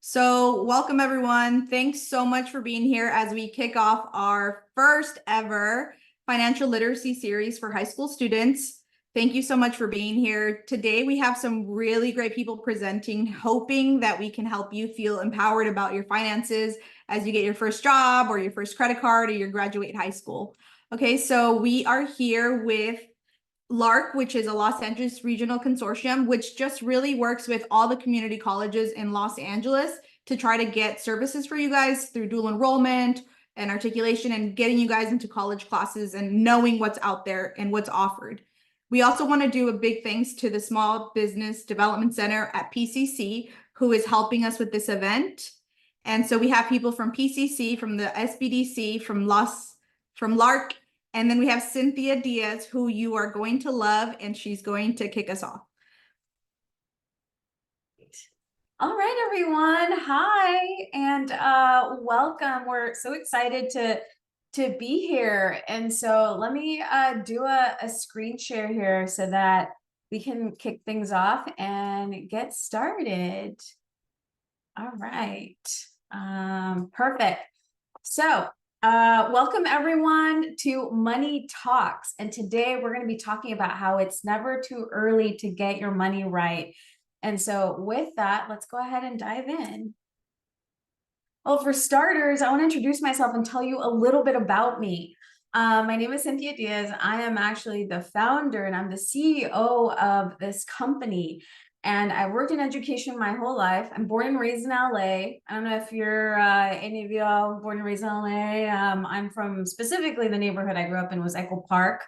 So welcome everyone. Thanks so much for being here as we kick off our first ever financial literacy series for high school students. Thank you so much for being here. Today we have some really great people presenting, hoping that we can help you feel empowered about your finances as you get your first job or your first credit card or you graduate high school. Okay, so we are here with LARC, which is a Los Angeles Regional Consortium, which just really works with all the community colleges in Los Angeles to try to get services for you guys through dual enrollment and articulation and getting you guys into college classes and knowing what's out there and what's offered. We also want to do a big thanks to the Small Business Development Center at PCC, who is helping us with this event. And so we have people from PCC, from the SBDC, from LARC, and then we have Cynthia Diaz, who you are going to love, and she's going to kick us off. All right, everyone. Hi, and welcome. We're so excited to be here. And so let me do a screen share here so that we can kick things off and get started. All right. Perfect. So welcome everyone to Money Talks. And today we're going to be talking about how it's never too early to get your money right. And so with that, let's go ahead and dive in. Well, for starters, I want to introduce myself and tell you a little bit about me. My name is Cynthia Diaz. I am actually the founder and I'm the CEO of this company. And I worked in education my whole life. I'm born and raised in LA. I don't know if you're any of y'all born and raised in LA. I'm from specifically the neighborhood I grew up in was Echo Park.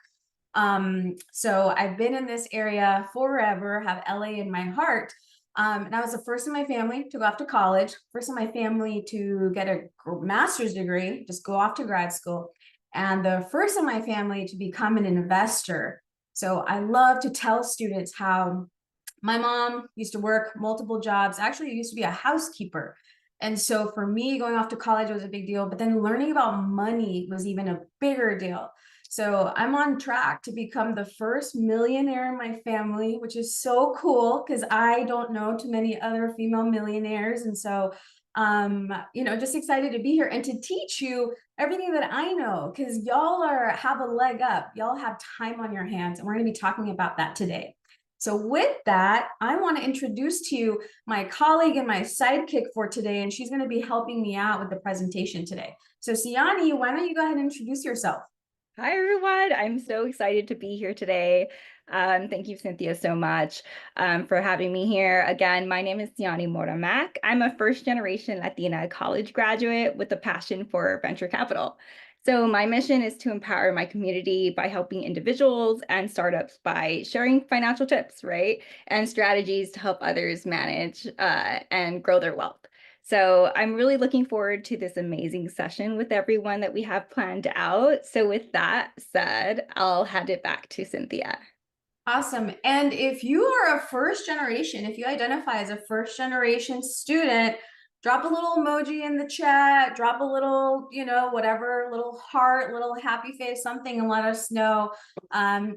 So I've been in this area forever, have LA in my heart. And I was the first in my family to go off to college, first in my family to get a master's degree, just go off to grad school, and the first in my family to become an investor. So I love to tell students how my mom used to work multiple jobs, actually used to be a housekeeper. And so for me, going off to college was a big deal, but then learning about money was even a bigger deal. So I'm on track to become the first millionaire in my family, which is so cool because I don't know too many other female millionaires. And so, just excited to be here and to teach you everything that I know because y'all have a leg up. Y'all have time on your hands, and we're going to be talking about that today. So with that, I want to introduce to you my colleague and my sidekick for today, and she's going to be helping me out with the presentation today. So Siani, why don't you go ahead and introduce yourself? Hi, everyone. I'm so excited to be here today. Thank you, Cynthia, so much for having me here. Again, my name is Siani Moramak. I'm a first-generation Latina college graduate with a passion for venture capital. So my mission is to empower my community by helping individuals and startups by sharing financial tips, right? And strategies to help others manage and grow their wealth. So I'm really looking forward to this amazing session with everyone that we have planned out. So with that said, I'll hand it back to Cynthia. Awesome. And if you are a first generation, if you identify as a first generation student, drop a little emoji in the chat, drop a little, whatever, little heart, little happy face, something, and let us know.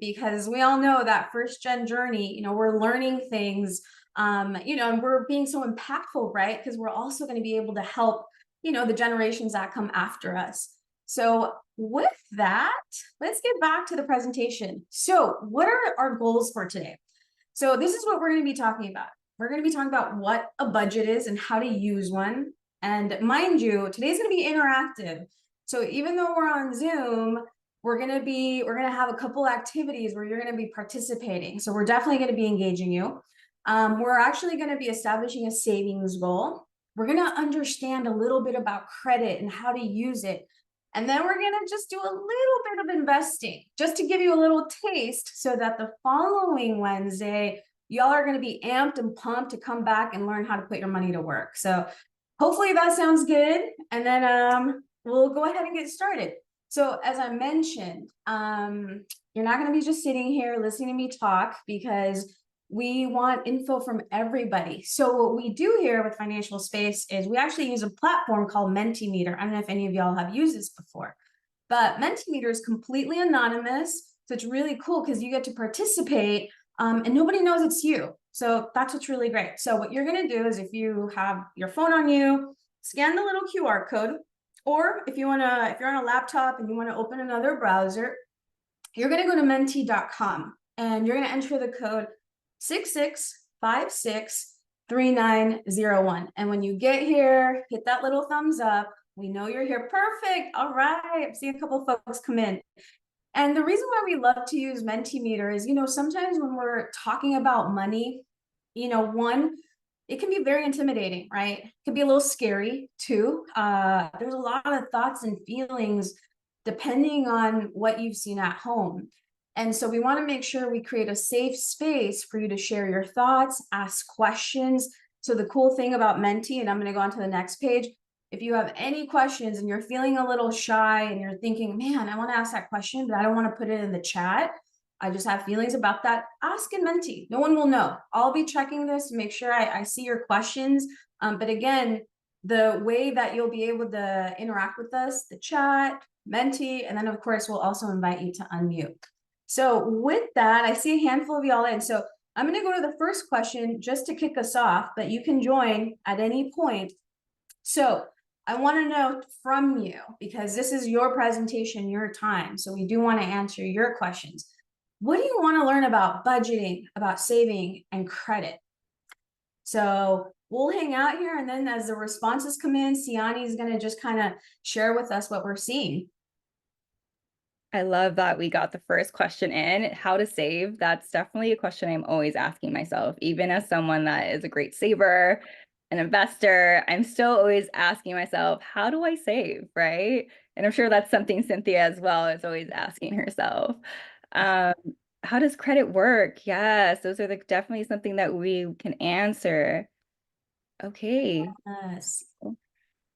Because we all know that first gen journey, we're learning things, and we're being so impactful, right? Because we're also going to be able to help, the generations that come after us. So with that, let's get back to the presentation. So what are our goals for today? So this is what we're going to be talking about. We're going to be talking about what a budget is and how to use one. And mind you, today's going to be interactive. So even though we're on Zoom, we're going to have a couple activities where you're going to be participating. So we're definitely going to be engaging you. We're actually going to be establishing a savings goal. We're going to understand a little bit about credit and how to use it. And then we're going to just do a little bit of investing just to give you a little taste so that the following Wednesday, y'all are going to be amped and pumped to come back and learn how to put your money to work. So hopefully that sounds good. And then we'll go ahead and get started. So as I mentioned, you're not going to be just sitting here listening to me talk because we want info from everybody. So what we do here with Financial Space is we actually use a platform called Mentimeter. I don't know if any of y'all have used this before, but Mentimeter is completely anonymous. So it's really cool because you get to participate and nobody knows it's you. So that's what's really great. So what you're going to do is if you have your phone on you, scan the little QR code, or if you're on a laptop and you want to open another browser, you're going to go to menti.com and you're going to enter the code 66563901. And when you get here, hit that little thumbs up. We know you're here. Perfect. All right. I'm seeing a couple folks come in. And the reason why we love to use Mentimeter is, sometimes when we're talking about money, one, it can be very intimidating, right? It can be a little scary too. There's a lot of thoughts and feelings depending on what you've seen at home. And so we want to make sure we create a safe space for you to share your thoughts, ask questions. So the cool thing about Menti, and I'm going to go on to the next page, if you have any questions and you're feeling a little shy and you're thinking, man, I want to ask that question, but I don't want to put it in the chat, I just have feelings about that, ask in Menti. No one will know. I'll be checking this to make sure I see your questions. But again, the way that you'll be able to interact with us, the chat, Menti, and then of course, we'll also invite you to unmute. So with that, I see a handful of y'all in. So I'm going to go to the first question just to kick us off, but you can join at any point. So I want to know from you, because this is your presentation, your time. So we do want to answer your questions. What do you want to learn about budgeting, about saving, and credit? So we'll hang out here, and then as the responses come in, Siani is going to just kind of share with us what we're seeing. I love that we got the first question in, how to save. That's definitely a question I'm always asking myself, even as someone that is a great saver, an investor, I'm still always asking myself, how do I save, right? And I'm sure that's something Cynthia as well is always asking herself. How does credit work? Yes, those are definitely something that we can answer. Okay. Yes.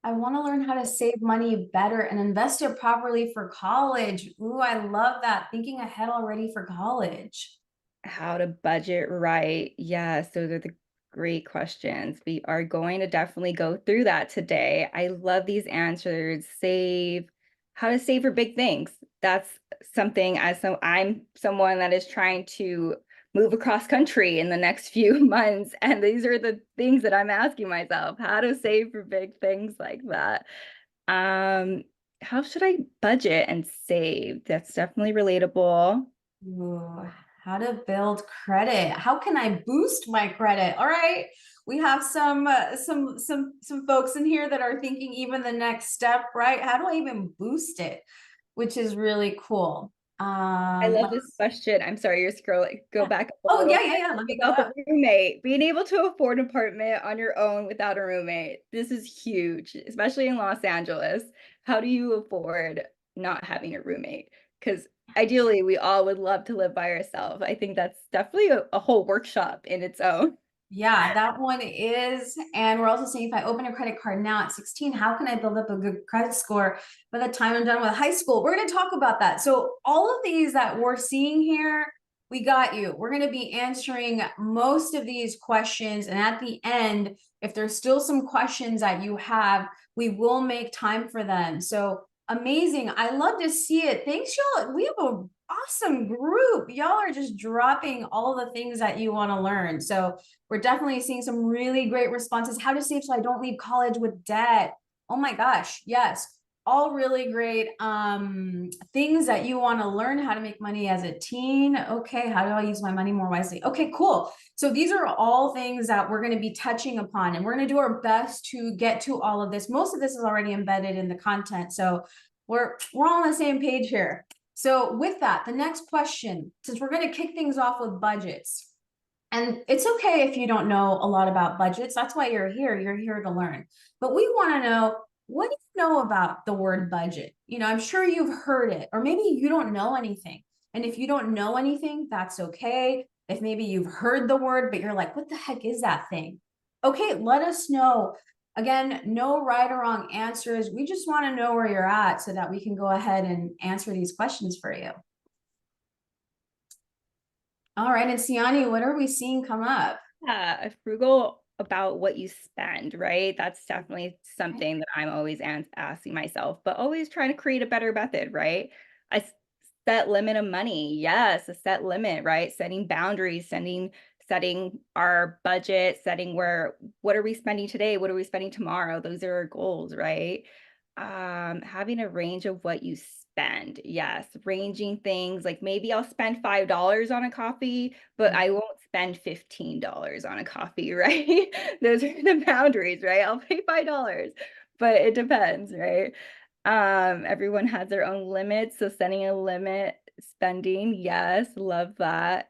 I want to learn how to save money better and invest it properly for college. Ooh, I love that. Thinking ahead already for college. How to budget right. Yes, those are the great questions. We are going to definitely go through that today. I love these answers. Save, how to save for big things. That's something I'm someone that is trying to move across country in the next few months. And these are the things that I'm asking myself, how to save for big things like that. How should I budget and save? That's definitely relatable. Ooh, how to build credit. How can I boost my credit? All right. We have some folks in here that are thinking even the next step, right? How do I even boost it? Which is really cool. I love this question. I'm sorry, you're scrolling. Go back a Oh, little. yeah. Let me go About up. the roommate, being able to afford an apartment on your own without a roommate. This is huge, especially in Los Angeles. How do you afford not having a roommate? Because ideally, we all would love to live by ourselves. I think that's definitely a whole workshop in its own. Yeah, that one is. And we're also saying if I open a credit card now at 16, how can I build up a good credit score by the time I'm done with high school? We're going to talk about that. So all of these that we're seeing here, we got you. We're going to be answering most of these questions. And at the end, if there's still some questions that you have, we will make time for them. So amazing. I love to see it. Thanks, y'all. We have a awesome group. Y'all are just dropping all the things that you want to learn. So we're definitely seeing some really great responses. How to save so I don't leave college with debt. Oh my gosh. Yes. All really great things that you want to learn how to make money as a teen. Okay. How do I use my money more wisely? Okay, cool. So these are all things that we're going to be touching upon, and we're going to do our best to get to all of this. Most of this is already embedded in the content. So we're all on the same page here. So with that, the next question, since we're going to kick things off with budgets, and it's okay if you don't know a lot about budgets. That's why you're here. You're here to learn. But we want to know, what do you know about the word budget? I'm sure you've heard it, or maybe you don't know anything. And if you don't know anything, that's okay. If maybe you've heard the word, but you're like, what the heck is that thing? Okay, let us know. Again, no right or wrong answers. We just want to know where you're at so that we can go ahead and answer these questions for you. All right, and Siani, what are we seeing come up? Yeah, frugal about what you spend, right? That's definitely something that I'm always asking myself, but always trying to create a better method, right? A set limit of money. Yes, a set limit, right? Setting boundaries, setting our budget, setting what are we spending today? What are we spending tomorrow? Those are our goals, right? Having a range of what you spend. Yes, ranging things like maybe I'll spend $5 on a coffee, but I won't spend $15 on a coffee, right? Those are the boundaries, right? I'll pay $5, but it depends, right? Everyone has their own limits, so setting a limit, spending, yes, love that.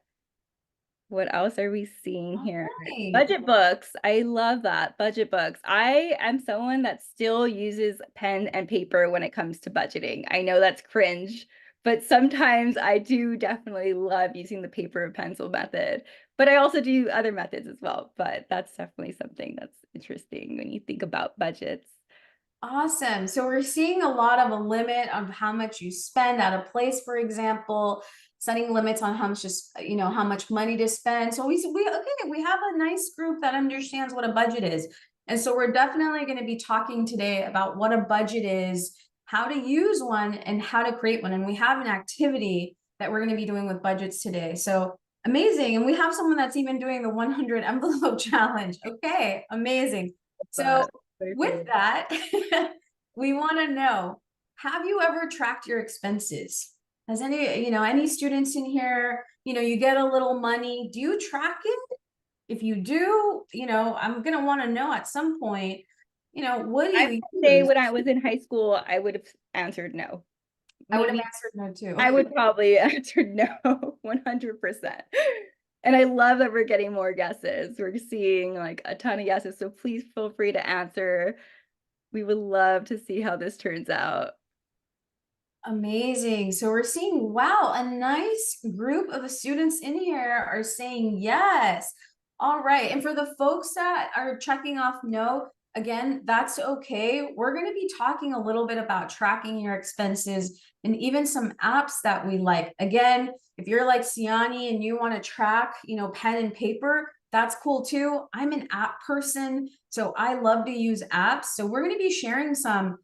What else are we seeing here? Right. Budget books. I love that. Budget books. I am someone that still uses pen and paper when it comes to budgeting. I know that's cringe, but sometimes I do definitely love using the paper and pencil method. But I also do other methods as well. But that's definitely something that's interesting when you think about budgets. Awesome. So we're seeing a lot of a limit of how much you spend at a place, for example, setting limits on how much just, how much money to spend. So we have a nice group that understands what a budget is. And so we're definitely going to be talking today about what a budget is, how to use one, and how to create one. And we have an activity that we're going to be doing with budgets today. So amazing. And we have someone that's even doing the 100 envelope challenge. Okay, amazing. So with that, we want to know, have you ever tracked your expenses? Has any students in here, you get a little money, do you track it? If you do, I'm going to want to know at some point, what do I you would say use? when I was in high school, I would have answered no. I would have Maybe answered no too. I would probably answer no, 100%. And I love that we're getting more guesses. We're seeing like a ton of guesses. So please feel free to answer. We would love to see how this turns out. Amazing. So we're seeing, wow, a nice group of students in here are saying yes. All right. And for the folks that are checking off no, again, that's okay. We're going to be talking a little bit about tracking your expenses and even some apps that we like. Again, if you're like Siani and you want to track, pen and paper, that's cool too. I'm an app person, so I love to use apps. So we're going to be sharing some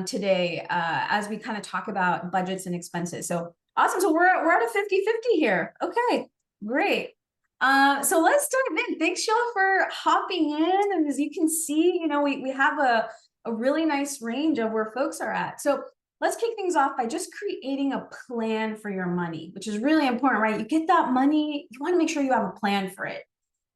today as we kind of talk about budgets and expenses. So awesome. So we're at a 50-50 here. Okay, great. So let's dive in. Thanks, y'all, for hopping in. And as you can see, we have a really nice range of where folks are at. So let's kick things off by just creating a plan for your money, which is really important, right? You get that money, you want to make sure you have a plan for it.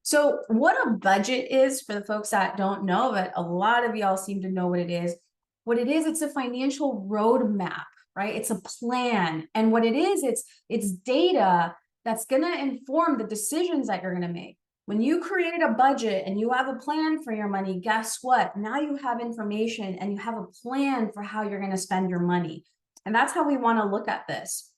So what a budget is, for the folks that don't know, but a lot of y'all seem to know what it is. What it is, it's a financial roadmap, right? It's a plan. And what it is, it's data that's going to inform the decisions that you're going to make. When you create a budget and you have a plan for your money, guess what? Now you have information and you have a plan for how you're going to spend your money. And that's how we want to look at this.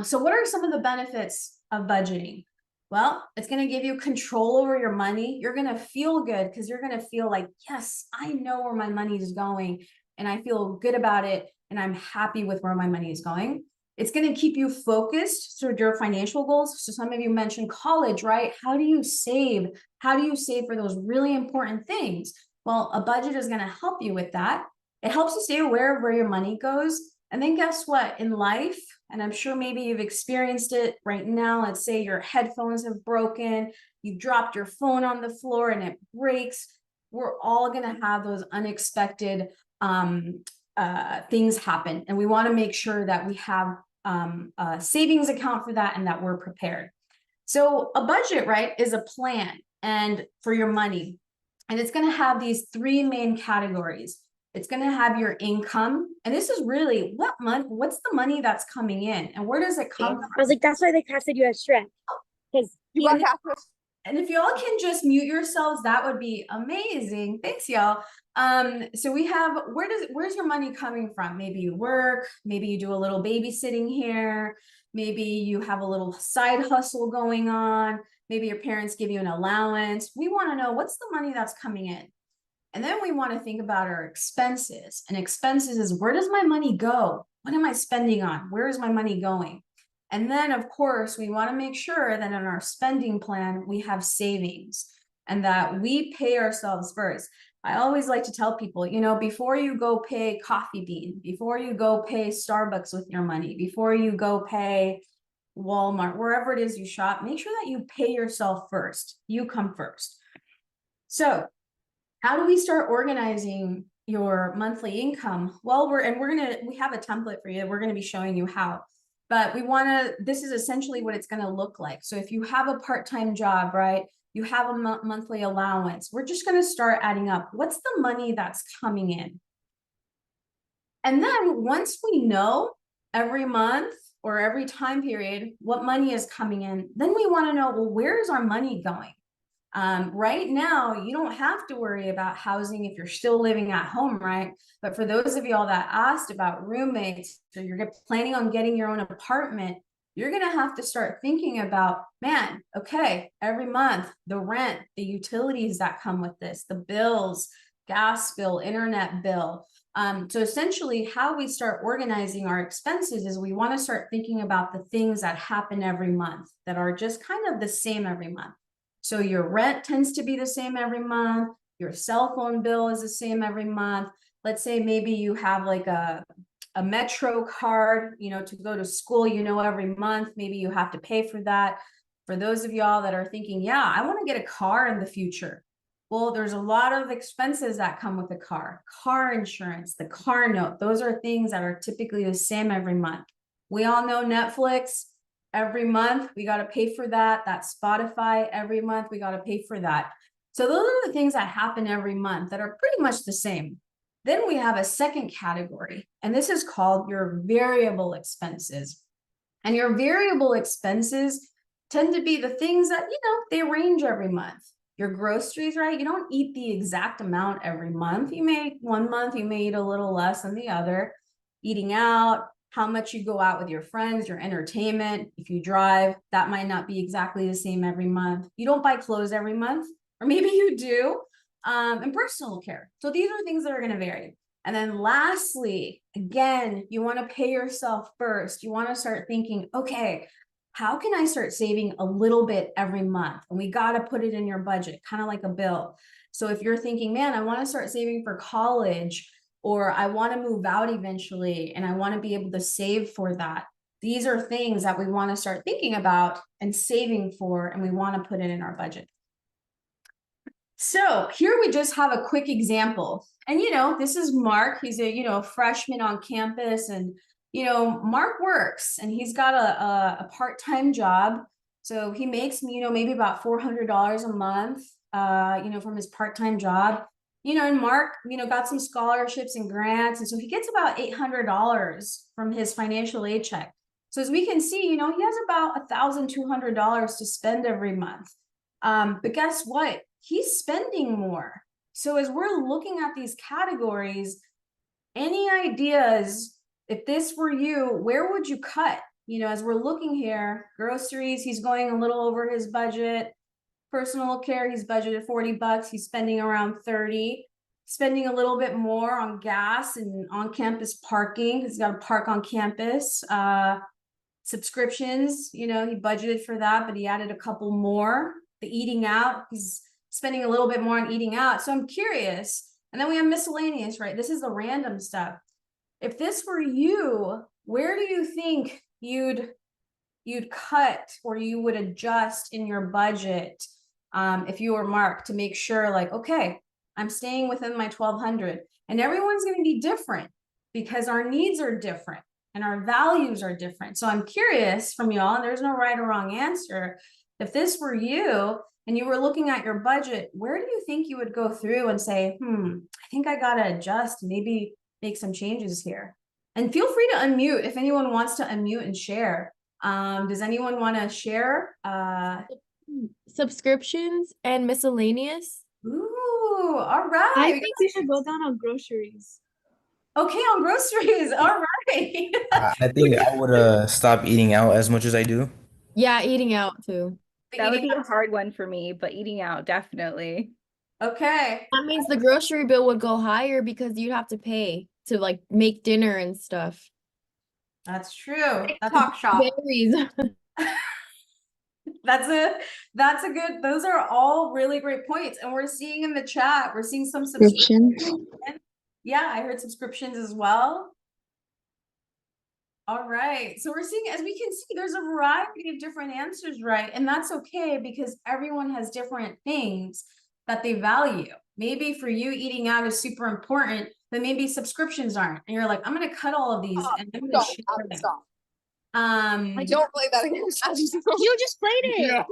So what are some of the benefits of budgeting? Well, it's going to give you control over your money. You're going to feel good because you're going to feel like, yes, I know where my money is going and I feel good about it and I'm happy with where my money is going. It's going to keep you focused toward your financial goals. So some of you mentioned college, right? How do you save? How do you save for those really important things? Well, a budget is going to help you with that. It helps you stay aware of where your money goes. And then guess what? In life, and I'm sure maybe you've experienced it right now, let's say your headphones have broken, you dropped your phone on the floor and it breaks. We're all going to have those unexpected things happen. And we want to make sure that we have a savings account for that and that we're prepared. So a budget, right, is a plan and for your money. And it's going to have these three main categories. It's going to have your income. And this is really what's the money that's coming in and where does it come from? I was like, that's why they casted you as Shrek. Because and if y'all can just mute yourselves, that would be amazing. Thanks, y'all. So we have, where's your money coming from? Maybe you work, maybe you do a little babysitting here, maybe you have a little side hustle going on, maybe your parents give you an allowance. We want to know what's the money that's coming in. And then we want to think about our expenses. And expenses is, where does my money go? What am I spending on? Where is my money going? And then, of course, we want to make sure that in our spending plan, we have savings and that we pay ourselves first. I always like to tell people, before you go pay Coffee Bean, before you go pay Starbucks with your money, before you go pay, Walmart, wherever it is you shop, make sure that you pay yourself first. You come first. So how do we start organizing your monthly income? Well, we have a template for you. We're going to be showing you how, but this is essentially what it's going to look like. So if you have a part-time job, right, you have a monthly allowance, we're just going to start adding up. What's the money that's coming in? And then once we know every month or every time period what money is coming in, then we want to know, well, where is our money going? Right now, you don't have to worry about housing if you're still living at home, right? But for those of y'all that asked about roommates, or you're planning on getting your own apartment, you're going to have to start thinking about, man, okay, every month, the rent, the utilities that come with this, the bills, gas bill, internet bill. So essentially how we start organizing our expenses is we want to start thinking about the things that happen every month that are just kind of the same every month. So your rent tends to be the same every month. Your cell phone bill is the same every month. Let's say maybe you have like a Metro card, to go to school, every month, maybe you have to pay for that. For those of y'all that are thinking, yeah, I want to get a car in the future. Well, there's a lot of expenses that come with a car insurance, the car note. Those are things that are typically the same every month. We all know Netflix. Every month, we got to pay for that. That's Spotify. Every month, we got to pay for that. So those are the things that happen every month that are pretty much the same. Then we have a second category, and this is called your variable expenses. And your variable expenses tend to be the things that, they range every month. Your groceries, right? You don't eat the exact amount every month. One month, you may eat a little less than the other. Eating out, how much you go out with your friends, your entertainment. If you drive, that might not be exactly the same every month. You don't buy clothes every month, or maybe you do, and personal care. So these are things that are going to vary. And then lastly, again, you want to pay yourself first. You want to start thinking, okay, how can I start saving a little bit every month? And we got to put it in your budget, kind of like a bill. So if you're thinking, man, I want to start saving for college, or I want to move out eventually, and I want to be able to save for that. These are things that we want to start thinking about and saving for, and we want to put it in our budget. So here we just have a quick example. And, this is Mark. He's a, freshman on campus, and, Mark works, and he's got a part-time job. So he makes, maybe about $400 a month, from his part-time job. And Mark, got some scholarships and grants. And so he gets about $800 from his financial aid check. So as we can see, he has about $1,200 to spend every month. But guess what? He's spending more. So as we're looking at these categories, any ideas, if this were you, where would you cut? As we're looking here, groceries, he's going a little over his budget. Personal care, he's budgeted $40. He's spending around 30, spending a little bit more on gas and on-campus parking. He's got to park on campus. Subscriptions, he budgeted for that, but he added a couple more. The eating out, he's spending a little bit more on eating out. So I'm curious. And then we have miscellaneous, right? This is the random stuff. If this were you, where do you think you'd cut or you would adjust in your budget if you were Mark, to make sure, like, okay, I'm staying within my 1,200. And everyone's going to be different because our needs are different and our values are different. So I'm curious from y'all, and there's no right or wrong answer. If this were you and you were looking at your budget, where do you think you would go through and say, I think I got to adjust, maybe make some changes here? And feel free to unmute if anyone wants to unmute and share. Does anyone want to share? Subscriptions and miscellaneous. Ooh, all right. I think we should go down on groceries. Okay, on groceries. All right. I think I would stop eating out as much as I do. Yeah, eating out too. That would be a hard one for me, but eating out, definitely. Okay. That means the grocery bill would go higher because you'd have to pay to like make dinner and stuff. That's true. Talk shop. Berries. That's a good, those are all really great points. And we're seeing in the chat, we're seeing some subscriptions. Yeah, I heard subscriptions as well. All right. So we're seeing, as we can see, there's a variety of different answers, right? And that's okay because everyone has different things that they value. Maybe for you, eating out is super important, but maybe subscriptions aren't. And you're like, I'm going to cut all of these and I'm going to share them. I don't play that again. You just played it.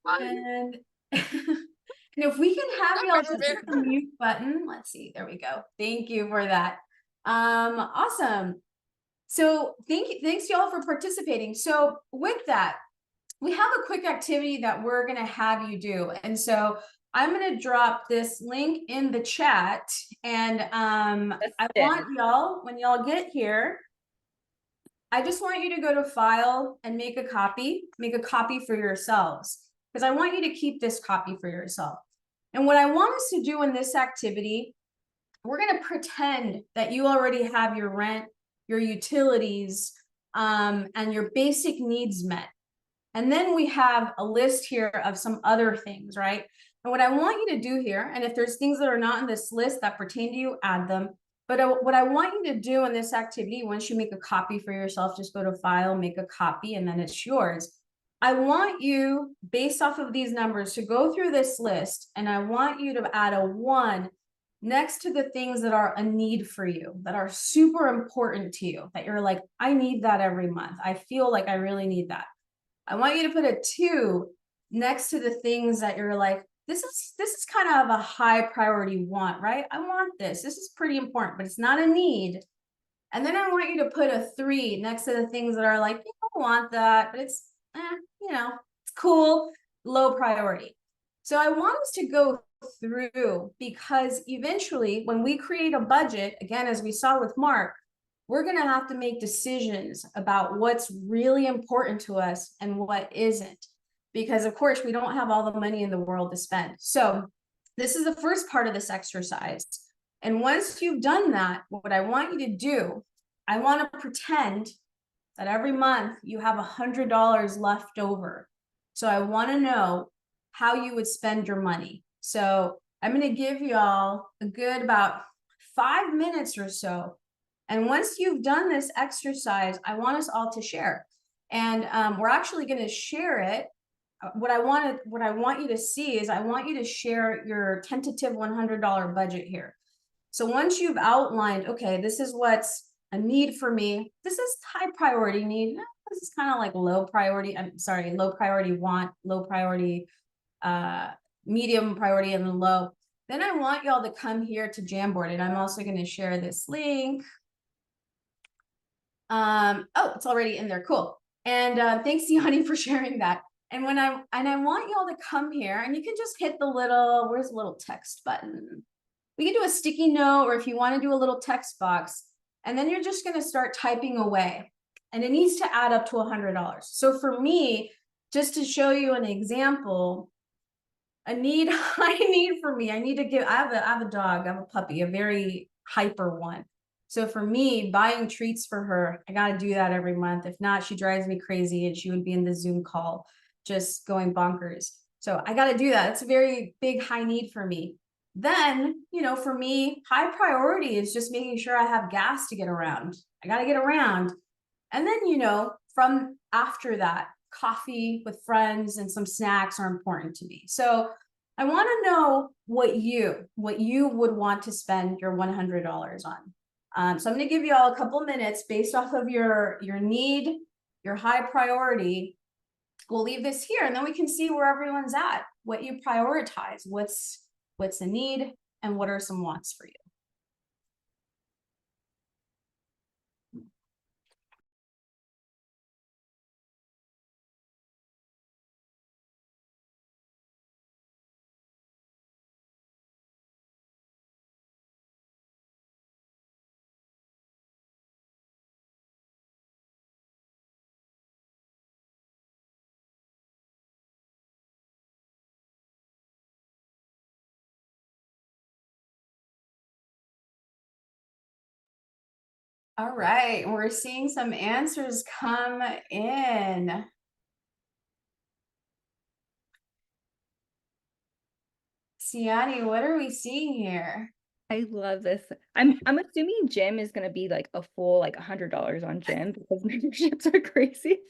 And and if we can have y'all just hit the mute button, let's see, there we go. Thank you for that. Awesome. So thanks y'all for participating. So with that, we have a quick activity that we're gonna have you do. And so I'm gonna drop this link in the chat and I want y'all, when y'all get here, I just want you to go to file and make a copy for yourselves, because I want you to keep this copy for yourself. And what I want us to do in this activity, we're going to pretend that you already have your rent, your utilities, and your basic needs met. And then we have a list here of some other things, right? And what I want you to do here, and if there's things that are not in this list that pertain to you, add them. But what I want you to do in this activity, once you make a copy for yourself, just go to file, make a copy, and then it's yours. I want you, based off of these numbers, to go through this list, and I want you to add a 1 next to the things that are a need for you, that are super important to you, that you're like, I need that every month. I feel like I really need that. I want you to put a 2 next to the things that you're like, this is kind of a high priority want, right? I want this. This is pretty important, but it's not a need. And then I want you to put a 3 next to the things that are like, you don't want that, but it's, it's cool, low priority. So I want us to go through, because eventually when we create a budget, again, as we saw with Mark, we're going to have to make decisions about what's really important to us and what isn't. Because of course, we don't have all the money in the world to spend. So this is the first part of this exercise. And once you've done that, what I want you to do, I want to pretend that every month you have $100 left over. So I want to know how you would spend your money. So I'm going to give y'all a good about 5 minutes or so. And once you've done this exercise, I want us all to share. And we're actually going to share it. What I want you to see is I want you to share your tentative $100 budget here. So once you've outlined, okay, this is what's a need for me. This is high priority need. This is kind of like low priority. I'm sorry, low priority want, low priority, medium priority, and then low. Then I want y'all to come here to Jamboard, and I'm also going to share this link. Oh, it's already in there. Cool. And thanks, Yanni, for sharing that. And I want y'all to come here, and you can just hit the little, where's the little text button? We can do a sticky note, or if you want to do a little text box, and then you're just going to start typing away, and it needs to add up to $100. So for me, just to show you an example, I need for me, I need to give, I have a dog, I have a puppy, a very hyper one. So for me, buying treats for her, I got to do that every month. If not, she drives me crazy, and she would be in the Zoom call just going bonkers. So I got to do that. It's a very big, high need for me. Then, for me, high priority is just making sure I have gas to get around. I got to get around. And then, from after that, coffee with friends and some snacks are important to me. So I want to know what you would want to spend your $100 on. So I'm going to give you all a couple minutes based off of your need, your high priority. We'll leave this here, and then we can see where everyone's at, what you prioritize, what's a need, and what are some wants for you. All right, we're seeing some answers come in. Siani, what are we seeing here? I love this. I'm assuming gym is gonna be like a full like $100 on gym because memberships are crazy.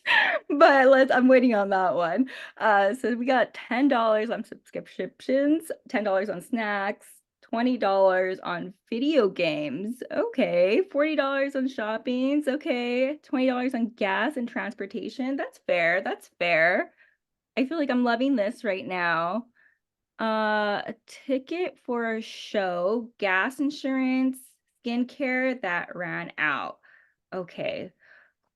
But I'm waiting on that one. So we got $10 on subscriptions, $10 on snacks, $20 on video games. Okay, $40 on shoppings. Okay, $20 on gas and transportation. That's fair. That's fair. I feel like I'm loving this right now. A ticket for a show, gas insurance, skincare that ran out. Okay,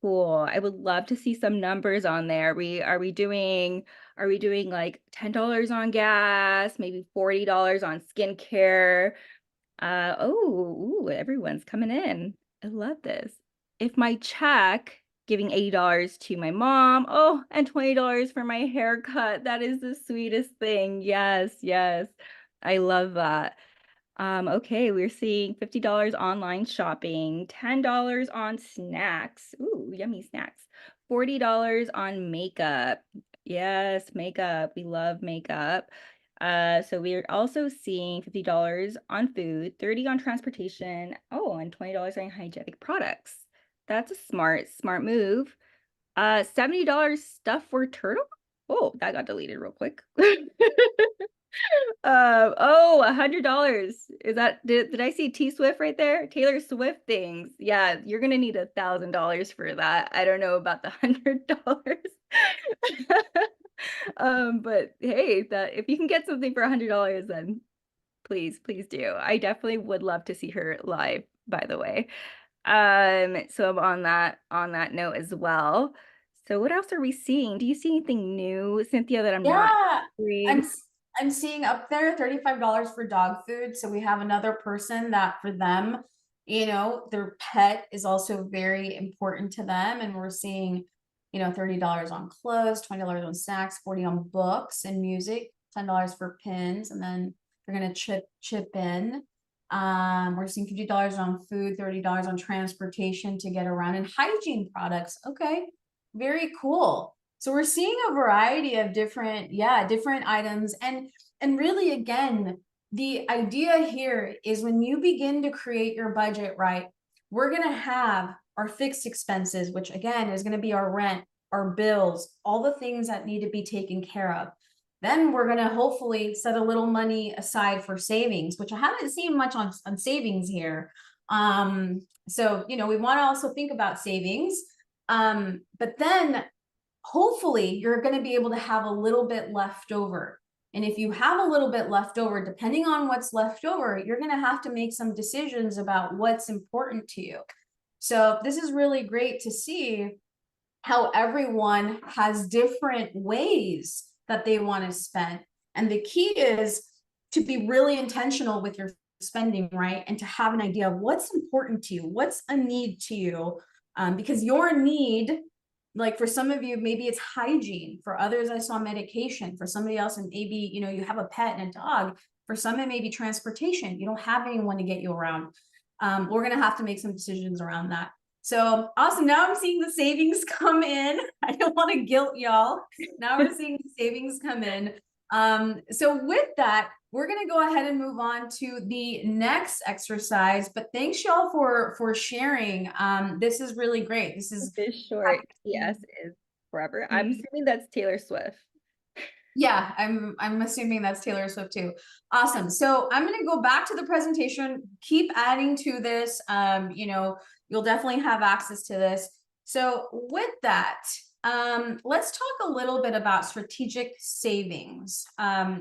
cool. I would love to see some numbers on there. Are we doing like $10 on gas, maybe $40 on skincare? Everyone's coming in. I love this. If my check, giving $80 to my mom, oh, and $20 for my haircut. That is the sweetest thing. Yes, yes. I love that. Okay, we're seeing $50 online shopping, $10 on snacks. Ooh, yummy snacks. $40 on makeup. Yes, makeup. We love makeup. So we're also seeing $50 on food, $30 on transportation, oh, and $20 on hygienic products. That's a smart move. $70 stuff for turtle. Oh, that got deleted real quick. $100. Is that did I see T Swift right there? Taylor Swift things. Yeah, you're gonna need $1,000 for that. I don't know about the $100. But hey, that if you can get something for $100, then please do. I definitely would love to see her live, by the way. So on that note as well. So what else are we seeing? Do you see anything new, Cynthia, that I'm not Yeah, seeing? I'm seeing up there $35 for dog food. So we have another person that for them, their pet is also very important to them. And we're seeing, $30 on clothes, $20 on snacks, 40 on books and music, $10 for pins, and then they're gonna chip in. We're seeing $50 on food, $30 on transportation to get around, and hygiene products. Okay, very cool. So we're seeing a variety of different items. And really, again, the idea here is when you begin to create your budget, right, we're going to have our fixed expenses, which again is going to be our rent, our bills, all the things that need to be taken care of. Then we're going to hopefully set a little money aside for savings, which I haven't seen much on savings here. So, we want to also think about savings. But then hopefully you're going to be able to have a little bit left over. And if you have a little bit left over, depending on what's left over, you're going to have to make some decisions about what's important to you. So this is really great to see how everyone has different ways that they want to spend. And the key is to be really intentional with your spending, right? And to have an idea of what's important to you, what's a need to you, because your need, like for some of you, maybe it's hygiene. For others, I saw medication. For somebody else, and maybe, you have a pet and a dog. For some, it may be transportation. You don't have anyone to get you around. We're going to have to make some decisions around that. So awesome. Now I'm seeing the savings come in. I don't want to guilt y'all. Now we're seeing the savings come in. So with that, we're going to go ahead and move on to the next exercise, but thanks y'all for sharing. This is really great. This short yes is forever. I'm assuming that's Taylor Swift. Yeah, I'm assuming that's Taylor Swift too. Awesome. So I'm going to go back to the presentation, keep adding to this. You'll definitely have access to this. So with that, let's talk a little bit about strategic savings,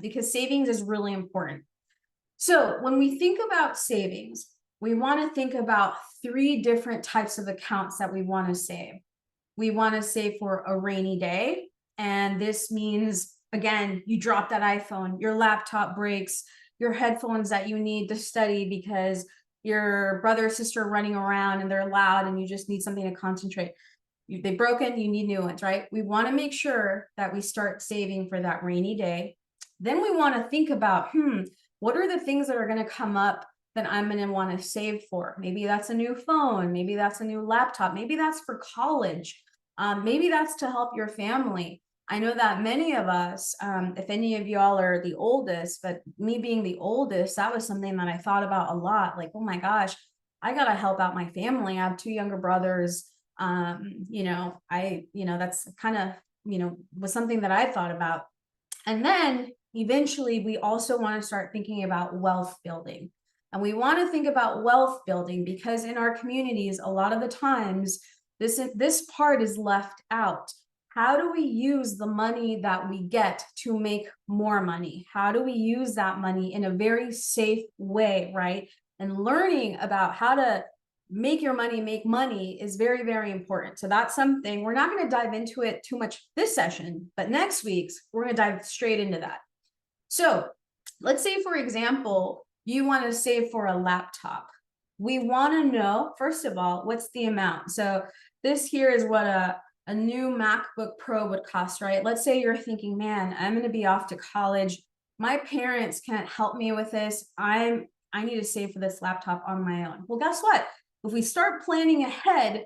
because savings is really important. So when we think about savings, we want to think about 3 different types of accounts that we want to save. We want to save for a rainy day. And this means, again, you drop that iPhone, your laptop breaks, your headphones that you need to study because your brother or sister are running around and they're loud and you just need something to concentrate. They've broken, you need new ones, right? We want to make sure that we start saving for that rainy day. Then we want to think about, what are the things that are going to come up that I'm going to want to save for? Maybe that's a new phone. Maybe that's a new laptop. Maybe that's for college. Maybe that's to help your family. I know that many of us, if any of y'all are the oldest, but me being the oldest, that was something that I thought about a lot. Like, oh my gosh, I gotta help out my family. I have 2 younger brothers. That's kind of, was something that I thought about. And then eventually we also want to start thinking about wealth building. And we want to think about wealth building because in our communities, a lot of the times this part is left out. How do we use the money that we get to make more money? How do we use that money in a very safe way, right? And learning about how to make your money make money is very, very important. So that's something we're not going to dive into it too much this session, but next week's we're going to dive straight into that. So let's say, for example, you want to save for a laptop. We want to know, first of all, what's the amount? So this here is what a new MacBook Pro would cost, right? Let's say you're thinking, man, I'm going to be off to college. My parents can't help me with this. I need to save for this laptop on my own. Well, guess what? If we start planning ahead,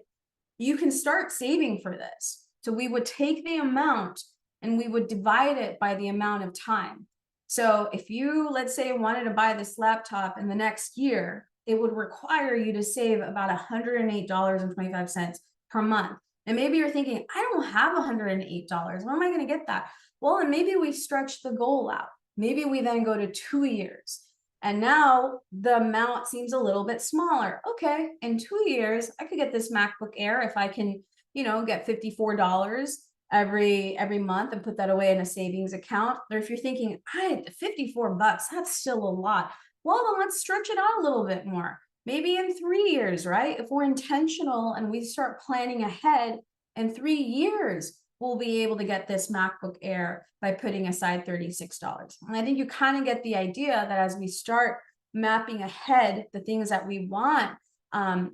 you can start saving for this. So we would take the amount and we would divide it by the amount of time. So if you, let's say, wanted to buy this laptop in the next year, it would require you to save about $108.25 per month. And maybe you're thinking, I don't have $108. Where am I going to get that? Well, and maybe we stretch the goal out. Maybe we then go to 2 years. And now the amount seems a little bit smaller. Okay, in 2 years, I could get this MacBook Air if I can, get $54 every month and put that away in a savings account. Or if you're thinking, $54, that's still a lot. Well, then let's stretch it out a little bit more. Maybe in 3 years, right? If we're intentional and we start planning ahead, in 3 years, we'll be able to get this MacBook Air by putting aside $36. And I think you kind of get the idea that as we start mapping ahead the things that we want,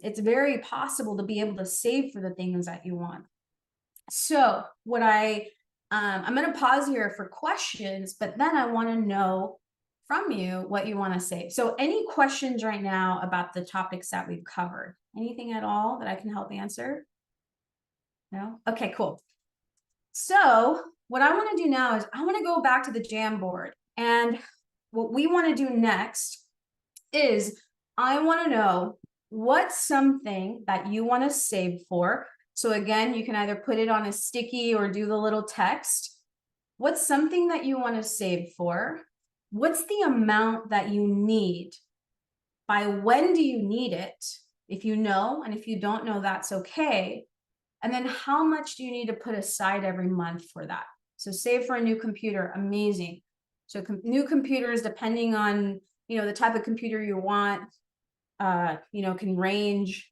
it's very possible to be able to save for the things that you want. So what I'm going to pause here for questions, but then I want to know from you what you want to say. So any questions right now about the topics that we've covered? Anything at all that I can help answer? No? Okay, cool. So what I want to do now is I want to go back to the Jamboard. And what we want to do next is I want to know what's something that you want to save for. So again, you can either put it on a sticky or do the little text. What's something that you want to save for? What's the amount that you need? By when do you need it? If you know, and if you don't know, that's okay. And then how much do you need to put aside every month for that? So save for a new computer, amazing. So new computers, depending on, the type of computer you want, can range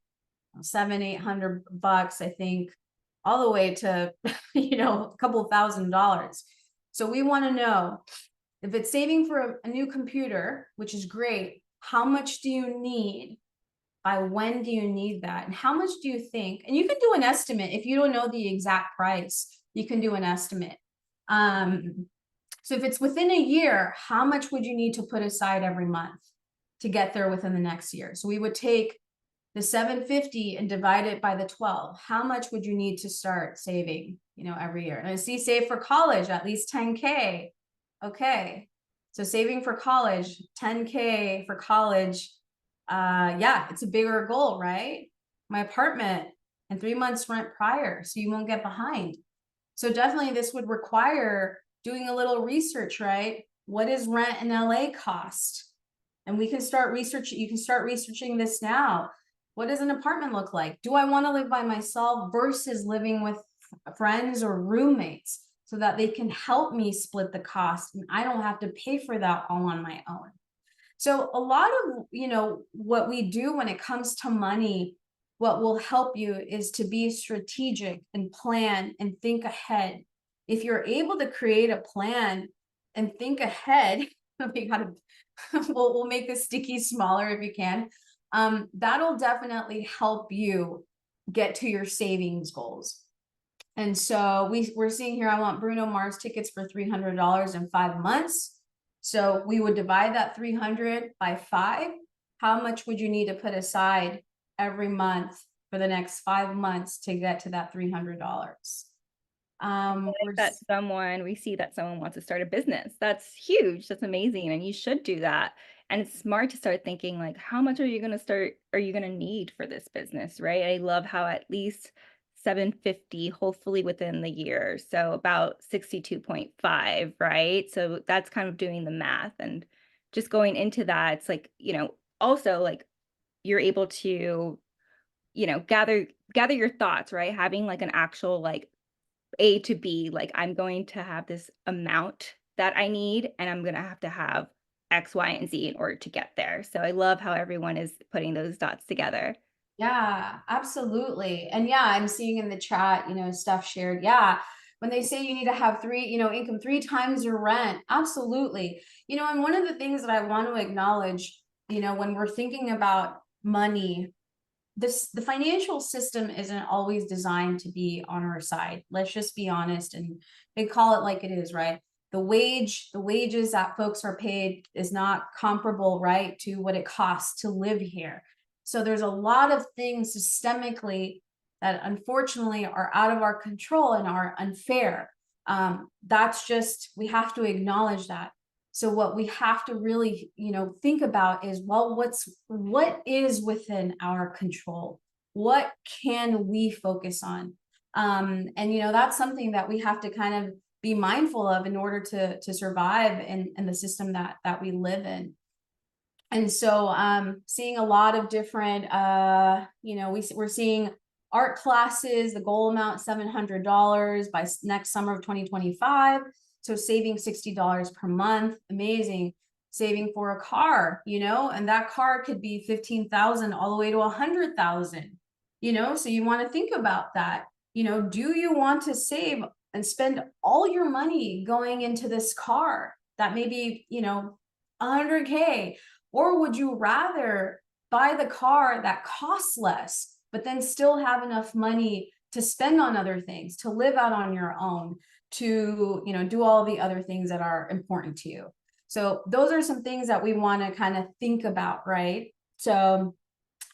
$700-800, I think, all the way to, a couple $1,000s. So we want to know if it's saving for a new computer, which is great, how much do you need? By when do you need that? And how much do you think? And you can do an estimate. If you don't know the exact price, you can do an estimate. So if it's within a year, how much would you need to put aside every month to get there within the next year? So we would take the $750 and divide it by the 12. How much would you need to start saving, every year? And I see save for college, at least 10K. Okay. So saving for college, 10K for college. Yeah, it's a bigger goal, right? My apartment and 3 months rent prior, so you won't get behind. So definitely this would require doing a little research, right? What does rent in LA cost? And we can start researching, you can start researching this now. What does an apartment look like? Do I want to live by myself versus living with friends or roommates so that they can help me split the cost and I don't have to pay for that all on my own? So a lot of, what we do when it comes to money, what will help you is to be strategic and plan and think ahead. If you're able to create a plan and think ahead, we'll make the sticky smaller if you can. That'll definitely help you get to your savings goals. And so we're seeing here, I want Bruno Mars tickets for $300 in 5 months. So we would divide that 300 by 5. How much would you need to put aside every month for the next 5 months to get to that $300? We're That we see that someone wants to start a business. That's huge. That's amazing. And you should do that. And it's smart to start thinking like, how much are you going to need for this business, right? I love how at least 750, hopefully within the year. So about 62.5, right? So that's kind of doing the math and just going into that. It's like, also like you're able to, gather your thoughts, right? Having like an actual like A to B, like I'm going to have this amount that I need, and I'm going to have X, Y, and Z in order to get there. So I love how everyone is putting those dots together. Yeah, absolutely. And yeah, I'm seeing in the chat, stuff shared. Yeah. When they say you need to have income 3 times your rent. Absolutely. And one of the things that I want to acknowledge, when we're thinking about money, the financial system isn't always designed to be on our side. Let's just be honest and they call it like it is, right? The wages that folks are paid is not comparable, right, to what it costs to live here. So there's a lot of things systemically that unfortunately are out of our control and are unfair. That's just, we have to acknowledge that. So what we have to really, think about is, well, what is within our control? What can we focus on? And that's something that we have to kind of be mindful of in order to survive in the system that we live in. And so seeing a lot of different, we're seeing art classes, the goal amount $700 by next summer of 2025. So saving $60 per month, amazing. Saving for a car, and that car could be 15,000 all the way to 100,000, so you want to think about that. Do you want to save and spend all your money going into this car that may be, 100K? Or would you rather buy the car that costs less, but then still have enough money to spend on other things, to live out on your own, to, do all the other things that are important to you? So those are some things that we want to kind of think about, right? So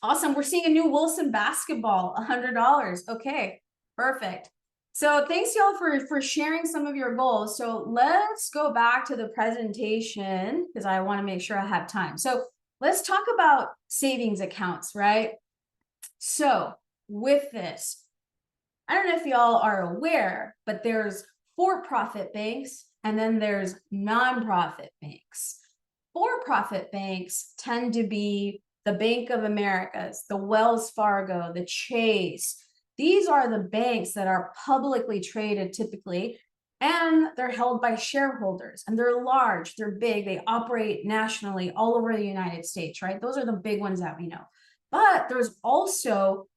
awesome. We're seeing a new Wilson basketball, $100. Okay, perfect. So thanks y'all for sharing some of your goals. So let's go back to the presentation because I want to make sure I have time. So let's talk about savings accounts, right? So with this, I don't know if y'all are aware, but there's for-profit banks and then there's nonprofit banks. For-profit banks tend to be the Bank of America's, the Wells Fargo, the Chase. These are the banks that are publicly traded typically, and they're held by shareholders, and they're large, they're big, they operate nationally all over the United States, right? Those are the big ones that we know. But there's also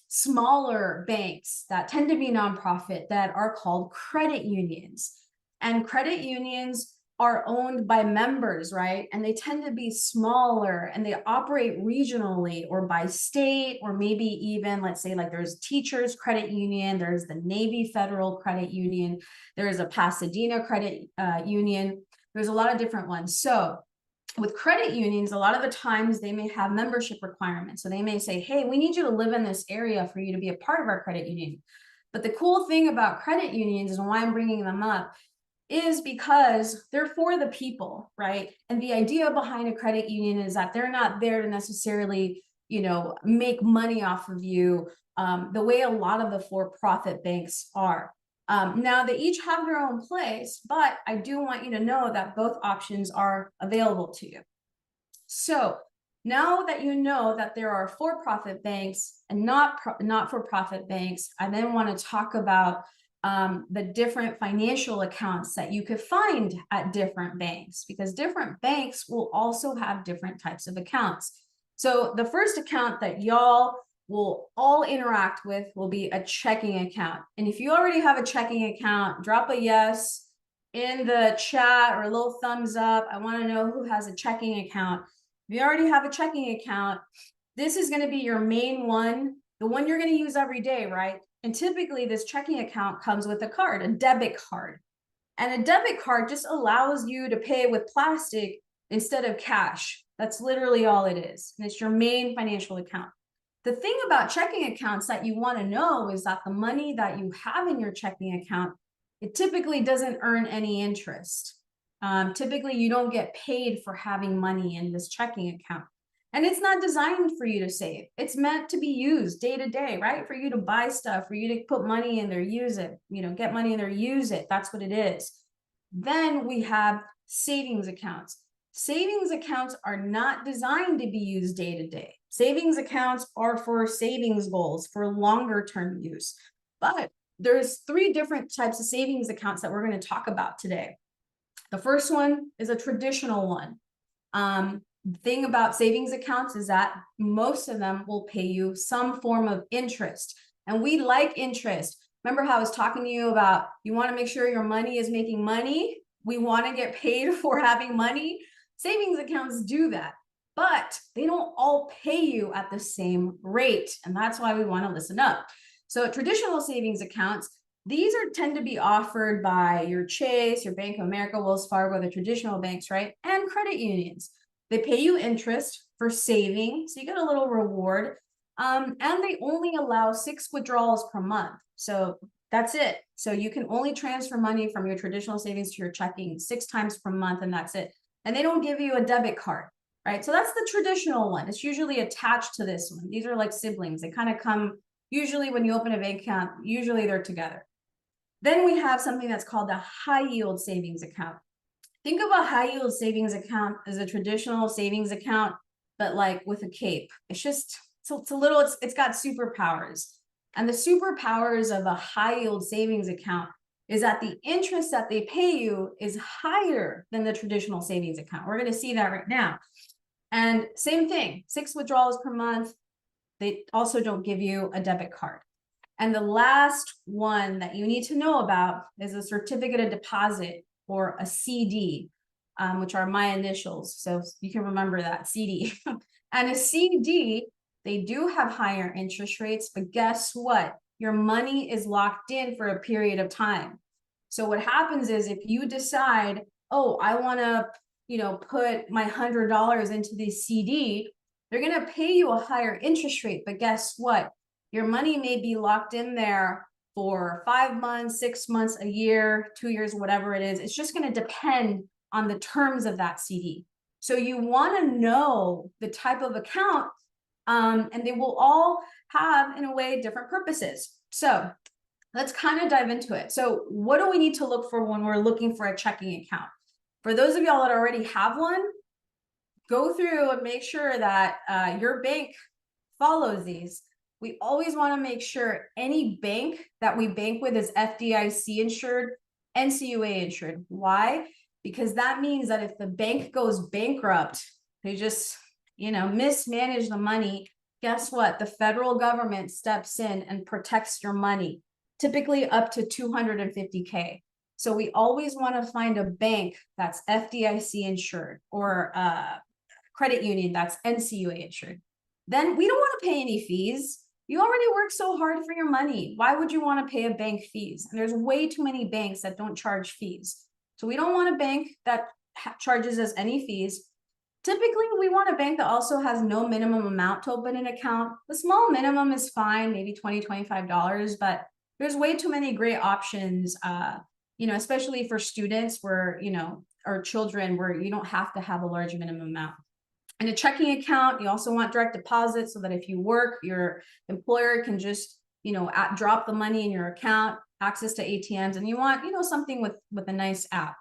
smaller banks that tend to be nonprofit that are called credit unions. And credit unions are owned by members, right? And they tend to be smaller and they operate regionally or by state, or maybe even, let's say, like there's Teachers Credit Union, there's the Navy Federal Credit Union, there's a Pasadena Credit Union. There's a lot of different ones. So with credit unions, a lot of the times they may have membership requirements. So they may say, hey, we need you to live in this area for you to be a part of our credit union. But the cool thing about credit unions, and why I'm bringing them up, is because they're for the people, right? And the idea behind a credit union is that they're not there to necessarily, make money off of you the way a lot of the for-profit banks are. Now, they each have their own place, but I do want you to know that both options are available to you. So now that you know that there are for-profit banks and not for-profit banks, I then want to talk about the different financial accounts that you could find at different banks, because different banks will also have different types of accounts. So the first account that y'all will all interact with will be a checking account. And if you already have a checking account, drop a yes in the chat or a little thumbs up. I want to know who has a checking account. If you already have a checking account, this is going to be your main one, the one you're going to use every day, right? And typically this checking account comes with a card, a debit card. And a debit card just allows you to pay with plastic instead of cash. That's literally all it is. And it's your main financial account. The thing about checking accounts that you want to know is that the money that you have in your checking account, it typically doesn't earn any interest. Typically, you don't get paid for having money in this checking account. And it's not designed for you to save. It's meant to be used day to day, right? For you to buy stuff, for you to put money in there, use it, get money in there, use it. That's what it is. Then we have savings accounts. Savings accounts are not designed to be used day to day. Savings accounts are for savings goals, for longer term use. But there's 3 different types of savings accounts that we're going to talk about today. The first one is a traditional one. The thing about savings accounts is that most of them will pay you some form of interest. And we like interest. Remember how I was talking to you about you want to make sure your money is making money? We want to get paid for having money. Savings accounts do that, but they don't all pay you at the same rate. And that's why we want to listen up. So traditional savings accounts, these tend to be offered by your Chase, your Bank of America, Wells Fargo, the traditional banks, right? And credit unions. They pay you interest for saving, so you get a little reward. And they only allow 6 withdrawals per month. So that's it. So you can only transfer money from your traditional savings to your checking 6 times per month, and that's it. And they don't give you a debit card, right? So that's the traditional one. It's usually attached to this one. These are like siblings. They kind of come, usually when you open a bank account, usually they're together. Then we have something that's called the high yield savings account. Think of a high yield savings account as a traditional savings account, but like with a cape. It's got superpowers. And the superpowers of a high yield savings account is that the interest that they pay you is higher than the traditional savings account. We're going to see that right now. And same thing, 6 withdrawals per month. They also don't give you a debit card. And the last one that you need to know about is a certificate of deposit, or a CD, which are my initials. So you can remember that, CD. And a CD, they do have higher interest rates, but guess what? Your money is locked in for a period of time. So what happens is if you decide, oh, I want to, put my $100 into this CD, they're going to pay you a higher interest rate. But guess what? Your money may be locked in there for 5 months, 6 months, a year, 2 years, whatever it is. It's just going to depend on the terms of that CD. So you want to know the type of account, and they will all have, in a way, different purposes. So let's kind of dive into it. So what do we need to look for when we're looking for a checking account? For those of y'all that already have one, go through and make sure that your bank follows these. We always want to make sure any bank that we bank with is FDIC insured, NCUA insured. Why? Because that means that if the bank goes bankrupt, they just, mismanage the money. Guess what? The federal government steps in and protects your money, typically up to $250K. So we always want to find a bank that's FDIC insured, or a credit union that's NCUA insured. Then we don't want to pay any fees. You already work so hard for your money. Why would you want to pay a bank fees? And there's way too many banks that don't charge fees. So we don't want a bank that charges us any fees. Typically, we want a bank that also has no minimum amount to open an account. The small minimum is fine, maybe $20, $25, but there's way too many great options, especially for students where, or children where you don't have to have a large minimum amount. In a checking account, you also want direct deposit so that if you work, your employer can just, drop the money in your account, access to ATMs, and you want, something with a nice app.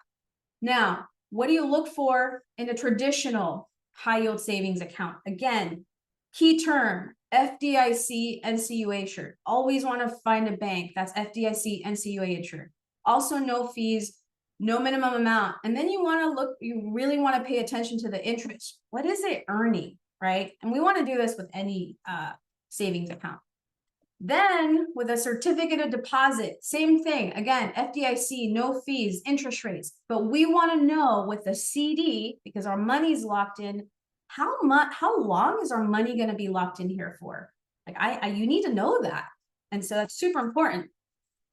Now, what do you look for in a traditional high yield savings account? Again, key term, FDIC, NCUA insured. Always want to find a bank that's FDIC, NCUA insured. Also no fees, no minimum amount. And then you really want to pay attention to the interest. What is it earning, right? And we want to do this with any savings account. Then with a certificate of deposit, same thing. Again, FDIC, no fees, interest rates. But we want to know with the CD, because our money's locked in, how long is our money going to be locked in here for? Like you need to know that. And so that's super important.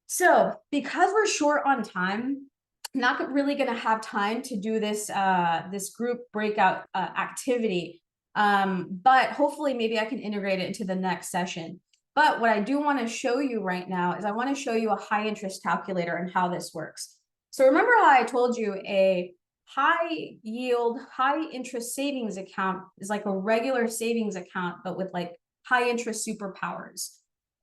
So because we're short on time, I'm not really going to have time to do this, this group breakout activity. But hopefully maybe I can integrate it into the next session. But what I do want to show you right now is I want to show you a high interest calculator and how this works. So remember how I told you a high yield, high interest savings account is like a regular savings account, but with like high interest superpowers.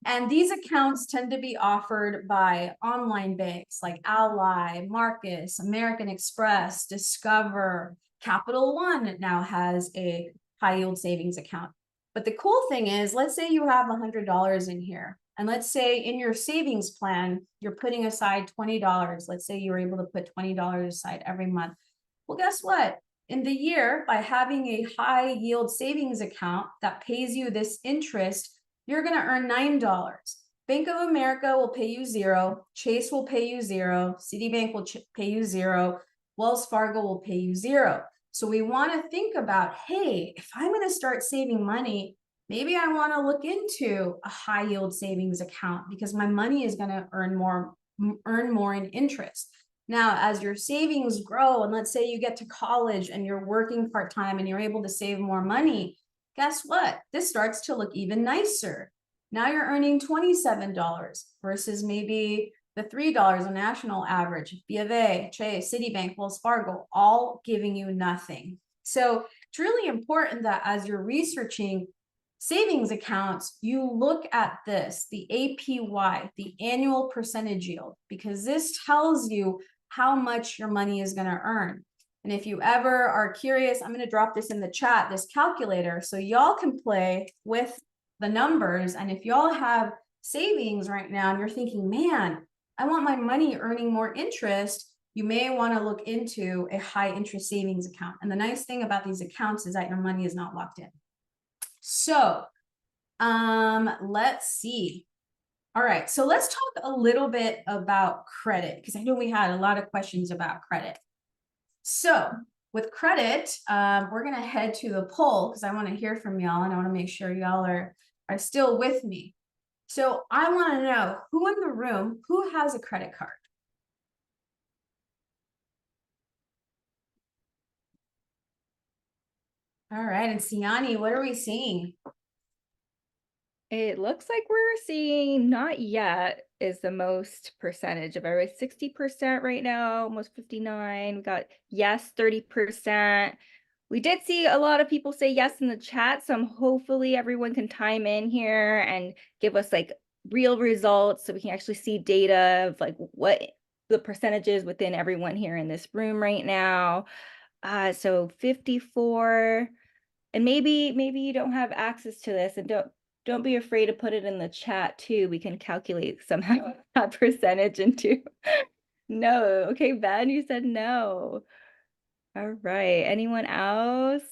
And these accounts tend to be offered by online banks like Ally, Marcus, American Express, Discover, Capital One now has a high yield savings account. But the cool thing is, let's say you have $100 in here. And let's say in your savings plan, you're putting aside $20. Let's say you were able to put $20 aside every month. Well, guess what? In the year, by having a high yield savings account that pays you this interest, you're going to earn $9. Bank of America will pay you $0. Chase will pay you $0. Citibank will pay you $0. Wells Fargo will pay you $0. So we want to think about, hey, if I'm going to start saving money, maybe I want to look into a high yield savings account because my money is going to earn more in interest. Now, as your savings grow, and let's say you get to college and you're working part-time and you're able to save more money, guess what? This starts to look even nicer. Now you're earning $27 versus maybe the $3 on national average. B of A, Chase, Citibank, Wells Fargo, all giving you nothing. So it's really important that as you're researching savings accounts, you look at this, the APY, the annual percentage yield, because this tells you how much your money is going to earn. And if you ever are curious, I'm going to drop this in the chat, this calculator, so y'all can play with the numbers. And if y'all have savings right now and you're thinking, man, I want my money earning more interest, you may want to look into a high interest savings account. And the nice thing about these accounts is that your money is not locked in. So let's see. All right, so let's talk a little bit about credit, because I know we had a lot of questions about credit. So with credit, we're going to head to the poll because I want to hear from y'all and I want to make sure y'all are still with me. So I want to know who in the room, who has a credit card? All right, and Siani, what are we seeing? It looks like we're seeing not yet is the most percentage of everybody. 60% right now, almost 59. We got yes, 30%. We did see a lot of people say yes in the chat, so hopefully everyone can chime in here and give us like real results so we can actually see data of like what the percentages within everyone here in this room right now. So 54, and maybe you don't have access to this, and don't be afraid to put it in the chat too. We can calculate somehow that percentage into no. Okay, Ben, you said no. All right, anyone else?